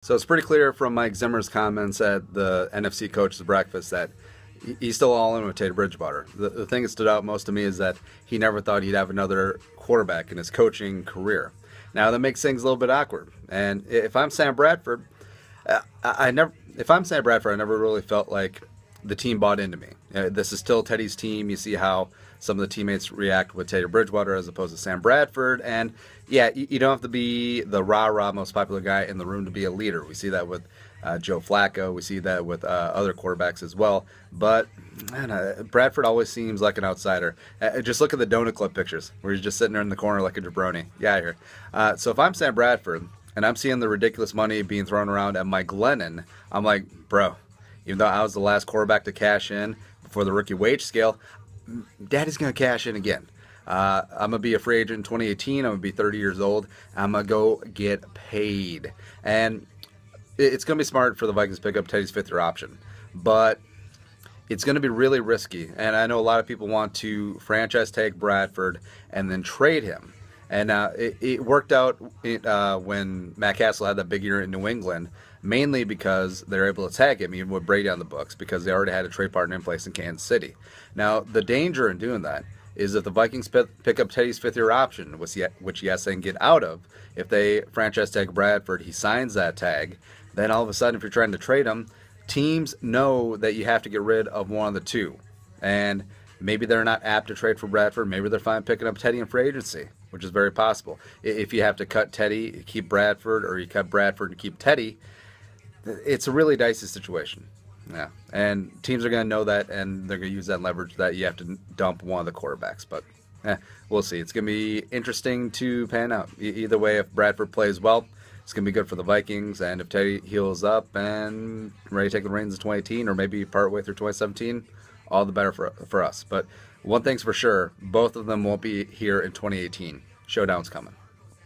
So it's pretty clear from Mike Zimmer's comments at the NFC coaches breakfast that he's still all in with Teddy Bridgewater. The thing that stood out most to me is that he never thought he'd have another quarterback in his coaching career. Now that makes things a little bit awkward. And if I'm Sam Bradford, I never. If I'm Sam Bradford, I never really felt like the team bought into me. This is still Teddy's team. You see how some of the teammates react with Teddy Bridgewater as opposed to Sam Bradford. And yeah, you don't have to be the rah-rah most popular guy in the room to be a leader. We see that with Joe Flacco. We see that with other quarterbacks as well. But man, Bradford always seems like an outsider. Just look at the Donut Club pictures where he's just sitting there in the corner like a jabroni. Yeah, here. So if I'm Sam Bradford and I'm seeing the ridiculous money being thrown around at Mike Glennon, I'm like, bro, even though I was the last quarterback to cash in before the rookie wage scale, Daddy's going to cash in again. I'm going to be a free agent in 2018. I'm going to be 30 years old. I'm going to go get paid. And it's going to be smart for the Vikings to pick up Teddy's fifth-year option. But it's going to be really risky. And I know a lot of people want to franchise tag Bradford and then trade him. And it worked out when Matt Castle had that big year in New England, mainly because they were able to tag him even with Brady on the books because they already had a trade partner in place in Kansas City. Now, the danger in doing that is if the Vikings pick up Teddy's fifth-year option, which yes, they can get out of, if they franchise tag Bradford, he signs that tag, then all of a sudden if you're trying to trade him, teams know that you have to get rid of one of the two. And maybe they're not apt to trade for Bradford. Maybe they're fine picking up Teddy in free agency, which is very possible. If you have to cut Teddy, keep Bradford, or you cut Bradford and keep Teddy, it's a really dicey situation. Yeah, and teams are going to know that, and they're going to use that leverage that you have to dump one of the quarterbacks. But we'll see. It's going to be interesting to pan out. Either way, if Bradford plays well, it's going to be good for the Vikings. And if Teddy heals up and ready to take the reins in 2018 or maybe part way through 2017, all the better for us. But one thing's for sure, both of them won't be here in 2018. Showdown's coming.